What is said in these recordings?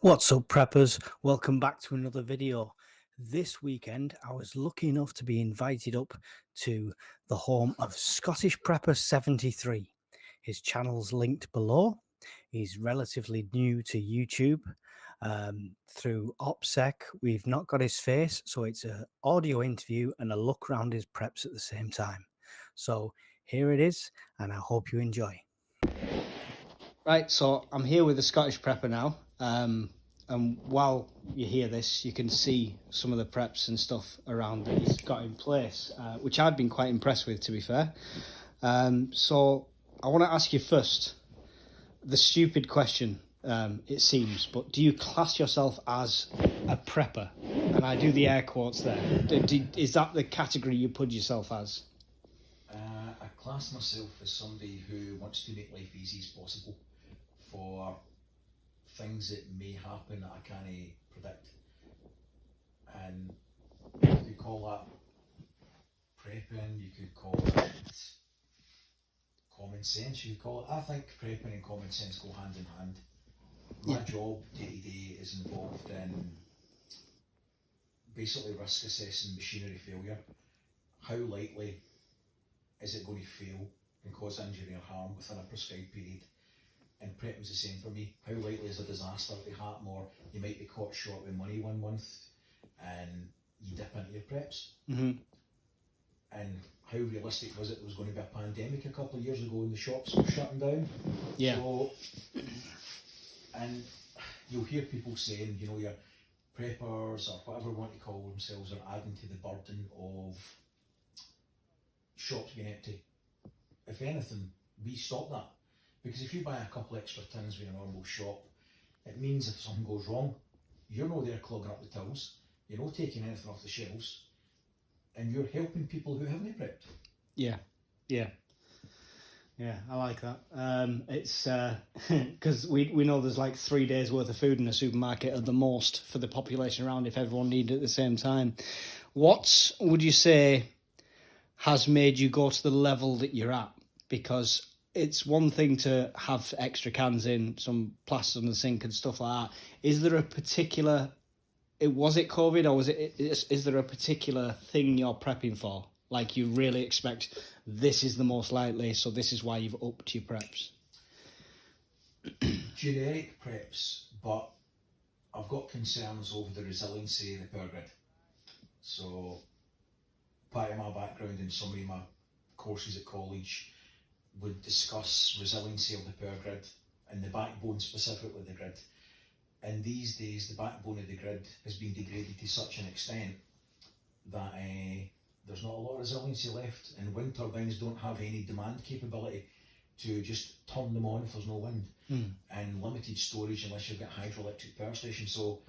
What's up, preppers? Welcome back to another video. This weekend, I was lucky enough to be invited up to the home of Scottish Prepper 73. His channel's linked below. He's relatively new to YouTube. Through OPSEC, we've not got his face, so it's an audio interview and a look around his preps at the same time. So here it is, and I hope you enjoy. Right, so I'm here with the Scottish Prepper now. And while you hear this, you can see some of the preps and stuff around that he's got in place, which I've been quite impressed with, to be fair. So I want to ask you first, the stupid question, it seems, but do you class yourself as a prepper? And I do the air quotes there. Is that the category you put yourself as? I class myself as somebody who wants to make life easy as possible for things that may happen that I can't predict. And you could call that prepping, you could call it common sense, you could call it. I think prepping and common sense go hand in hand. My job day to day is involved in basically risk assessing machinery failure. How likely is it going to fail and cause injury or harm within a prescribed period? And prepping's the same for me. How likely is a disaster to happen, or you might be caught short with money 1 month and you dip into your preps? Mm-hmm. And how realistic was it there was going to be a pandemic a couple of years ago and the shops were shutting down? Yeah. So, and you'll hear people saying, you know, your preppers or whatever you want to call themselves are adding to the burden of shops being empty. If anything, we stop that. Because if you buy a couple extra tins with a normal shop, it means if something goes wrong, you're not there clogging up the tills, you're not taking anything off the shelves, and you're helping people who haven't prepped. Yeah, I like that. It's because we know there's like 3 days worth of food in a supermarket at the most for the population around if everyone needed it at the same time. What would you say has made you go to the level that you're at? Because it's one thing to have extra cans in, some plaster in the sink and stuff like that. Is there a particular, was it COVID, or is there a particular thing you're prepping for? Like you really expect this is the most likely, so this is why you've upped your preps? Generic preps, but I've got concerns over the resiliency of the power grid. So part of my background in some of my courses at college would discuss resiliency of the power grid and the backbone specifically the grid. And these days the backbone of the grid has been degraded to such an extent that there's not a lot of resiliency left, and wind turbines don't have any demand capability to just turn them on if there's no wind, and limited storage unless you've got hydroelectric power stations. So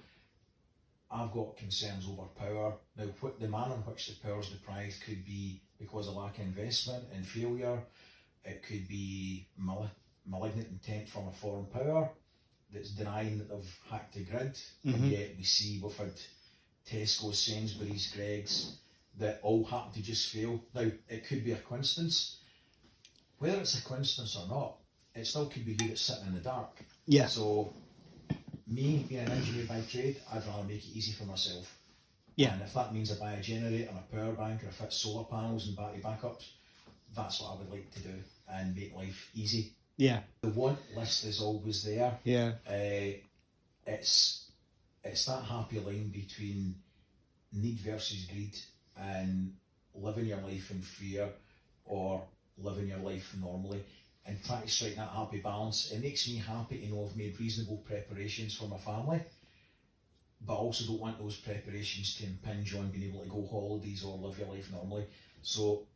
I've got concerns over power. Now, the manner in which the power is deprived could be because of lack of investment and failure. It could be malignant intent from a foreign power that's denying that they've hacked the grid, and yet we see we've had Tesco, Sainsbury's, Greggs that all happen to just fail. Now, it could be a coincidence. Whether it's a coincidence or not, it still could be you that's sitting in the dark. Yeah. So, me being an engineer by trade, I'd rather make it easy for myself. Yeah. And if that means I buy a generator and a power bank, or I fit solar panels and battery backups, that's what I would like to do and make life easy. Yeah. The want list is always there. Yeah. It's that happy line between need versus greed and living your life in fear or living your life normally, and trying to strike that happy balance. It makes me happy to know I've made reasonable preparations for my family, but I also don't want those preparations to impinge on being able to go holidays or live your life normally. So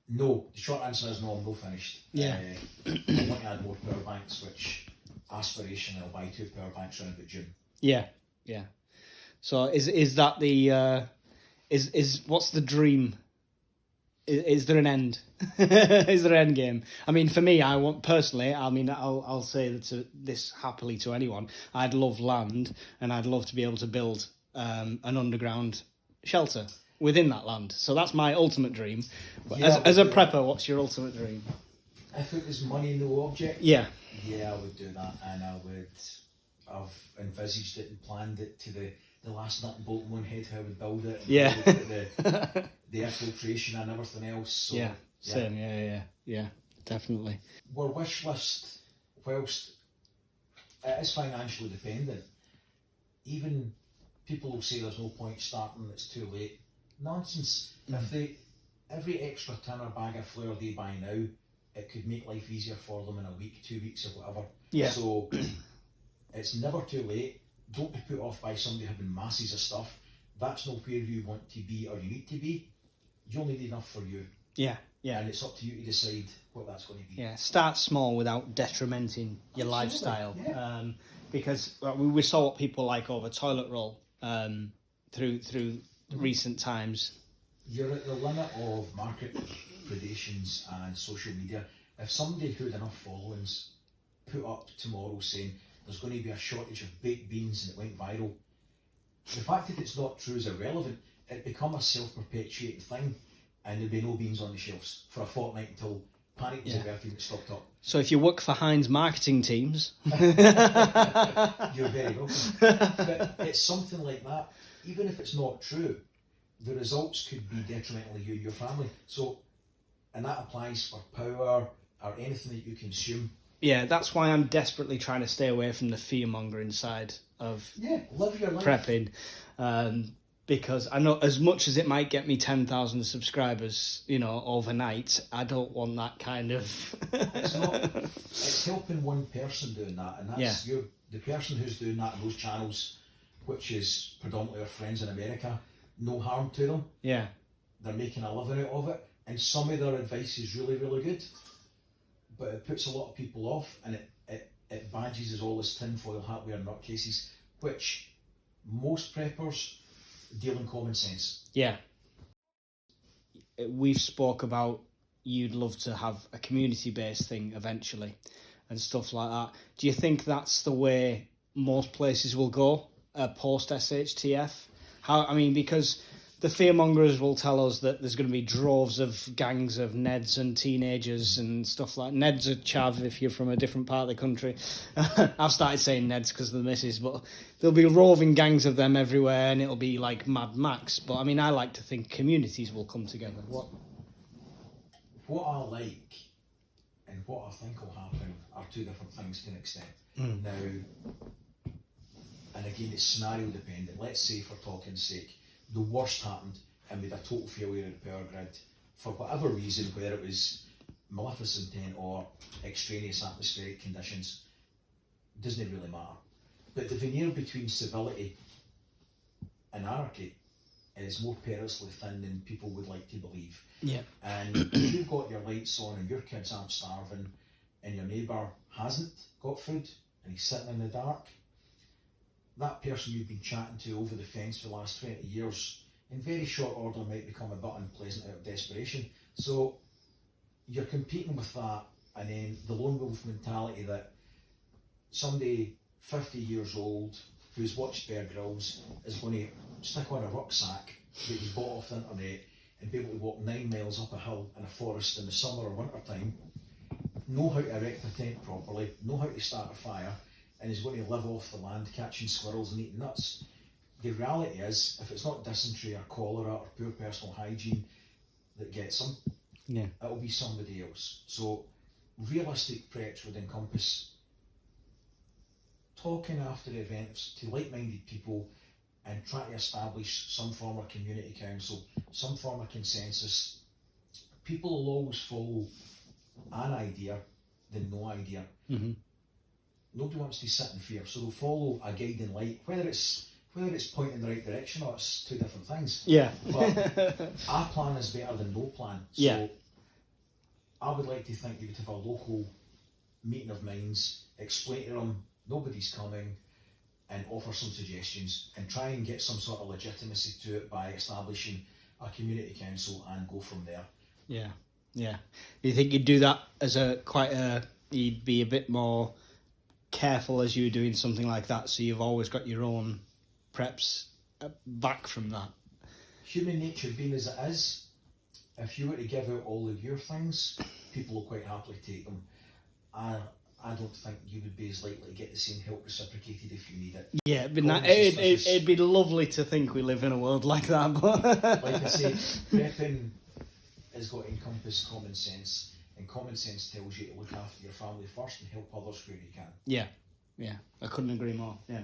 no, the short answer is no, I'm not finished. Yeah. I want to add more power banks, which aspiration I'll buy 2 power banks around about June. Yeah. So is that the is what's the dream? Is there an end? Is there an end game? I mean, for me, I want personally. I mean, I'll say this happily to anyone. I'd love land, and I'd love to be able to build an underground shelter within that land. So that's my ultimate dream. But as a prepper, what's your ultimate dream? If it was money no object, Yeah. I would do that, and I would I've envisaged it and planned it to the last nut and bolt in one head, how I would build it, and Yeah. how I would put the infiltration and everything else. So, Yeah, same. Yeah, definitely. Our wish list, whilst it is financially dependent, even people will say there's no point starting, it's too late. Nonsense. If every extra tin or bag of flour they buy now, it could make life easier for them in a week, 2 weeks, or whatever. Yeah. So it's never too late. Don't be put off by somebody having masses of stuff. That's not where you want to be or you need to be. You'll need enough for you. Yeah. And it's up to you to decide what that's going to be. Yeah, start small without detrimenting your lifestyle. Yeah. Because we saw what people like over toilet roll through recent times. You're at the limit of market predations and social media. If somebody who had enough followings put up tomorrow saying there's going to be a shortage of baked beans and it went viral, the fact that it's not true is irrelevant. It become a self-perpetuating thing, and there'd be no beans on the shelves for a fortnight until panic was averted and it stocked up. So if you work for Heinz marketing teams, you're very welcome. But it's something like that. Even if it's not true, the results could be detrimental to you and your family. So, and that applies for power or anything that you consume. Yeah, that's why I'm desperately trying to stay away from the fear-mongering side of live your life. Prepping. Because I know as much as it might get me 10,000 subscribers, overnight, I don't want that kind of... It's not. It's helping one person doing that, and that's the person who's doing that in those channels, which is predominantly our friends in America. No harm to them. Yeah. They're making a living out of it, and some of their advice is really, really good, but it puts a lot of people off, and it badges as all this tinfoil hat wearing nutcases, which most preppers deal in common sense. Yeah. We've spoke about you'd love to have a community-based thing eventually and stuff like that. Do you think that's the way most places will go post-SHTF? Because the fearmongers will tell us that there's going to be droves of gangs of Neds and teenagers and stuff like Neds are chav if you're from a different part of the country. I've started saying Neds because of the missus, but there'll be roving gangs of them everywhere and it'll be like Mad Max. But I like to think communities will come together. What I like and what I think will happen are two different things to an extent. Now, and again, it's scenario dependent. Let's say, for talking's sake, the worst happened and we had a total failure of the power grid for whatever reason, whether it was maleficent intent or extraneous atmospheric conditions, doesn't really matter. But the veneer between civility and anarchy is more perilously thin than people would like to believe. Yeah. And if you've got your lights on and your kids aren't starving and your neighbour hasn't got food and he's sitting in the dark, that person you've been chatting to over the fence for the last 20 years, in very short order might become a bit unpleasant out of desperation. So you're competing with that, and then the lone wolf mentality that somebody 50 years old who's watched Bear Grylls is going to stick on a rucksack that he bought off the internet and be able to walk 9 miles up a hill in a forest in the summer or winter time, know how to erect a tent properly, know how to start a fire, and is going to live off the land catching squirrels and eating nuts. The reality is, if it's not dysentery or cholera or poor personal hygiene that gets them, it'll be somebody else. So realistic preps would encompass talking after the events to like-minded people and try to establish some form of community council, some form of consensus. People will always follow an idea than no idea. Mm-hmm. Nobody wants to sit in fear, so they'll follow a guiding light, whether it's pointing in the right direction or it's two different things. Yeah. But a plan is better than no plan. So yeah. I would like to think you would have a local meeting of minds, explain to them nobody's coming, and offer some suggestions and try and get some sort of legitimacy to it by establishing a community council and go from there. Yeah. Yeah. Do you think you'd do that as you'd be a bit more careful as you were doing something like that, so you've always got your own preps back from that? Human nature being as it is, if you were to give out all of your things, people will quite happily take them. I don't think you would be as likely to get the same help reciprocated if you need it. Yeah, but Common it'd, sense. it'd be lovely to think we live in a world like that. But Like I say, prepping has got to encompass common sense, and common sense tells you to look after your family first and help others where you can. yeah, I couldn't agree more. Yeah,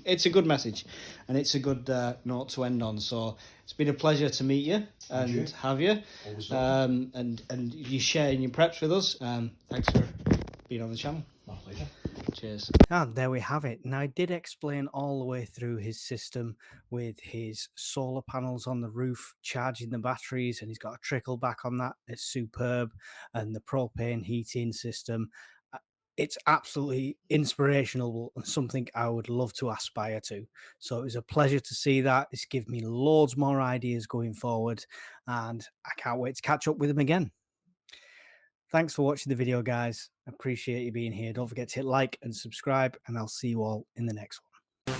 it's a good message, and it's a good note to end on. So it's been a pleasure to meet you and you. have you, Always welcome. and you sharing your preps with us. Thanks for being on the channel. My pleasure. Cheers. And there we have it. Now, I did explain all the way through his system with his solar panels on the roof, charging the batteries, and he's got a trickle back on that. It's superb. And the propane heating system. It's absolutely inspirational and something I would love to aspire to. So it was a pleasure to see that. It's given me loads more ideas going forward, and I can't wait to catch up with him again. Thanks for watching the video, guys. I appreciate you being here. Don't forget to hit like and subscribe, and I'll see you all in the next one.